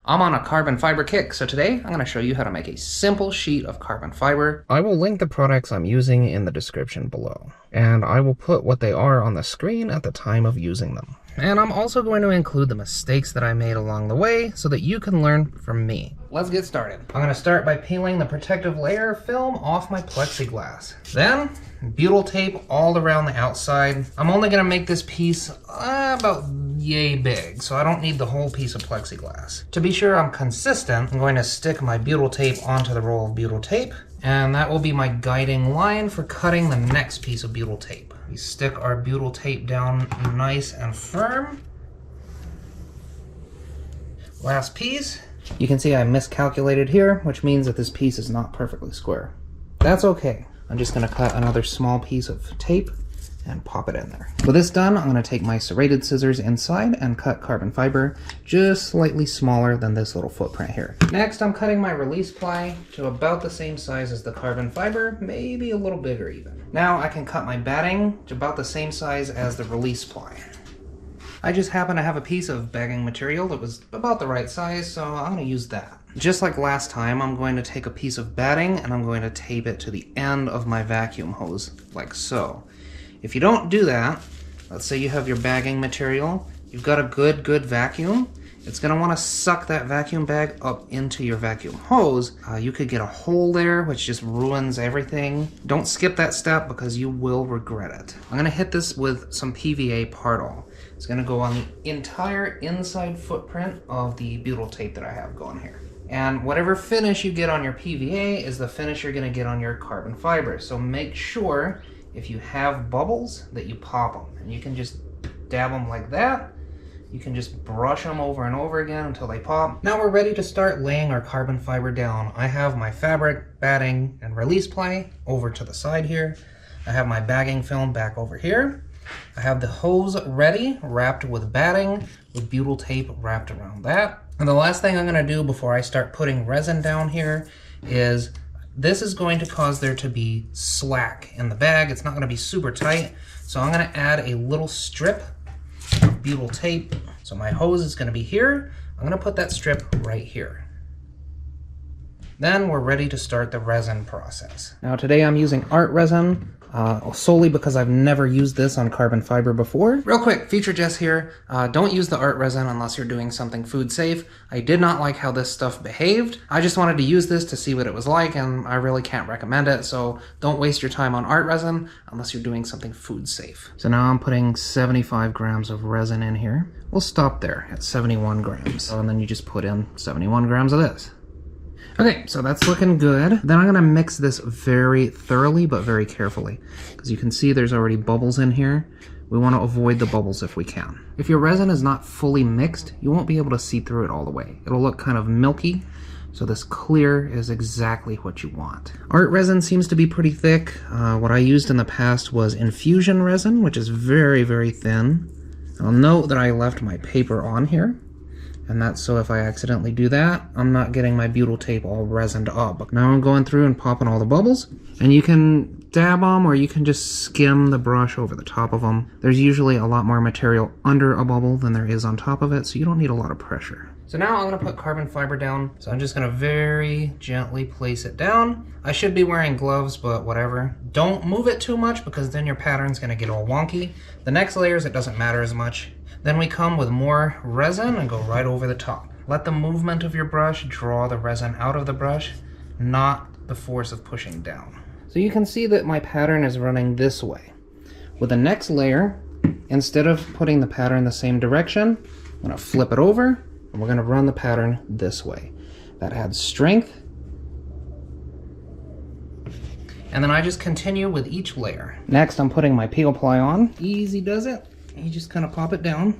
I'm on a carbon fiber kick, so today I'm going to show you how to make a simple sheet of carbon fiber. I will link the products I'm using in the description below, and I will put what they are on the screen at the time of using them. And I'm also going to include the mistakes that I made along the way so that you can learn from me. Let's get started. I'm going to start by peeling the protective layer of film off my plexiglass. Then, butyl tape all around the outside. I'm only going to make this piece about yay big, so I don't need the whole piece of plexiglass. To be sure I'm consistent, I'm going to stick my butyl tape onto the roll of butyl tape, and that will be my guiding line for cutting the next piece of butyl tape. We stick our butyl tape down nice and firm. Last piece. You can see I miscalculated here, which means that this piece is not perfectly square. That's okay. I'm just going to cut another small piece of tape and pop it in there. With this done, I'm going to take my serrated scissors inside and cut carbon fiber just slightly smaller than this little footprint here. Next, I'm cutting my release ply to about the same size as the carbon fiber, maybe a little bigger even. Now I can cut my batting to about the same size as the release ply. I just happen to have a piece of bagging material that was about the right size, so I'm going to use that. Just like last time, I'm going to take a piece of batting and I'm going to tape it to the end of my vacuum hose, like so. If you don't do that, let's say you have your bagging material, you've got a good vacuum, it's going to want to suck that vacuum bag up into your vacuum hose. You could get a hole there, which just ruins everything. Don't skip that step because you will regret it. I'm going to hit this with some PVA partall. It's going to go on the entire inside footprint of the butyl tape that I have going here. And whatever finish you get on your PVA is the finish you're going to get on your carbon fiber. So make sure if you have bubbles that you pop them. And you can just dab them like that. You can just brush them over and over again until they pop. Now we're ready to start laying our carbon fiber down. I have my fabric, batting, and release ply over to the side here. I have my bagging film back over here. I have the hose ready, wrapped with batting, with butyl tape wrapped around that. And the last thing I'm going to do before I start putting resin down here is this is going to cause there to be slack in the bag. It's not going to be super tight. So I'm going to add a little strip of butyl tape. So my hose is going to be here. I'm going to put that strip right here. Then we're ready to start the resin process. Now today I'm using art resin. Solely because I've never used this on carbon fiber before. Real quick, feature Jess here. Don't use the art resin unless you're doing something food safe. I did not like how this stuff behaved. I just wanted to use this to see what it was like, and I really can't recommend it, so don't waste your time on art resin unless you're doing something food safe. So now I'm putting 75 grams of resin in here. We'll stop there at 71 grams. And then you just put in 71 grams of this. Okay, so that's looking good. Then I'm gonna mix this very thoroughly, but very carefully. Because you can see there's already bubbles in here. We wanna avoid the bubbles if we can. If your resin is not fully mixed, you won't be able to see through it all the way. It'll look kind of milky, so this clear is exactly what you want. Art resin seems to be pretty thick. What I used in the past was infusion resin, which is very thin. I'll note that I left my paper on here. And that's so if I accidentally do that, I'm not getting my butyl tape all resined up. Now I'm going through and popping all the bubbles. And you can dab them or you can just skim the brush over the top of them. There's usually a lot more material under a bubble than there is on top of it, so you don't need a lot of pressure. So now I'm going to put carbon fiber down. So I'm just going to very gently place it down. I should be wearing gloves, but whatever. Don't move it too much because then your pattern's going to get all wonky. The next layers, it doesn't matter as much. Then we come with more resin and go right over the top. Let the movement of your brush draw the resin out of the brush, not the force of pushing down. So you can see that my pattern is running this way. With the next layer, instead of putting the pattern the same direction, I'm going to flip it over and we're going to run the pattern this way. That adds strength. And then I just continue with each layer. Next, I'm putting my peel ply on. Easy does it. You just kind of pop it down.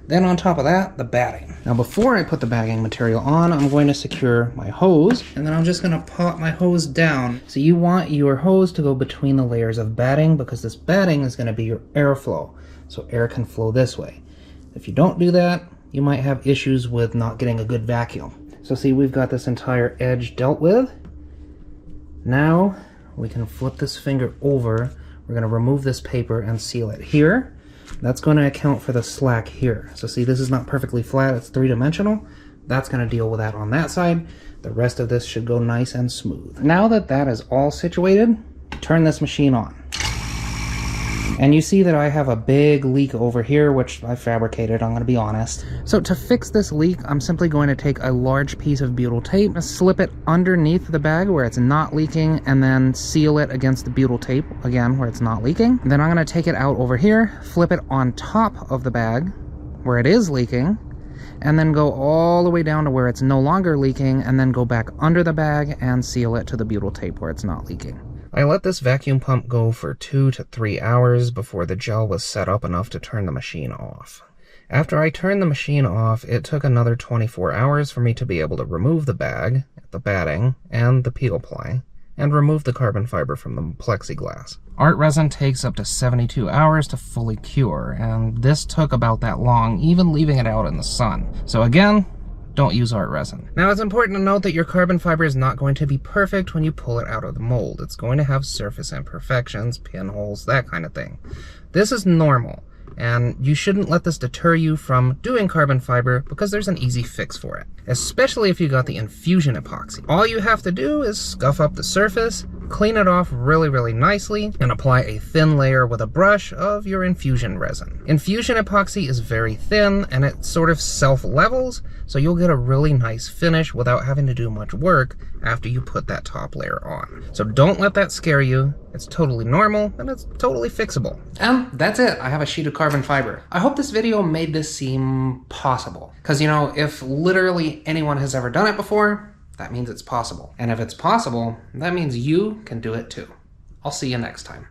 Then on top of that, the batting. Now before I put the bagging material on, I'm going to secure my hose, and then I'm just going to pop my hose down. So you want your hose to go between the layers of batting because this batting is going to be your airflow. So air can flow this way. If you don't do that, you might have issues with not getting a good vacuum. So see, we've got this entire edge dealt with. Now we can flip this finger over. We're going to remove this paper and seal it here. That's going to account for the slack here. So see, this is not perfectly flat, it's three-dimensional. That's going to deal with that on that side. The rest of this should go nice and smooth. Now that that is all situated, turn this machine on. And you see that I have a big leak over here, which I fabricated, I'm going to be honest. So to fix this leak, I'm simply going to take a large piece of butyl tape, slip it underneath the bag where it's not leaking, and then seal it against the butyl tape, again, where it's not leaking. Then I'm going to take it out over here, flip it on top of the bag where it is leaking, and then go all the way down to where it's no longer leaking, and then go back under the bag and seal it to the butyl tape where it's not leaking. I let this vacuum pump go for 2 to 3 hours before the gel was set up enough to turn the machine off. After I turned the machine off, it took another 24 hours for me to be able to remove the bag, the batting, and the peel ply, and remove the carbon fiber from the plexiglass. Art resin takes up to 72 hours to fully cure, and this took about that long, even leaving it out in the sun. So again, don't use art resin. Now, it's important to note that your carbon fiber is not going to be perfect when you pull it out of the mold. It's going to have surface imperfections, pinholes, that kind of thing. This is normal, and you shouldn't let this deter you from doing carbon fiber because there's an easy fix for it, especially if you got the infusion epoxy. All you have to do is scuff up the surface, clean it off really nicely, and apply a thin layer with a brush of your infusion resin. Infusion epoxy is very thin and it sort of self-levels, so you'll get a really nice finish without having to do much work after you put that top layer on. So don't let that scare you. It's totally normal and it's totally fixable. And that's it. I have a sheet of carbon fiber. I hope this video made this seem possible. Because, you know, if literally anyone has ever done it before, that means it's possible. And if it's possible, that means you can do it too. I'll see you next time.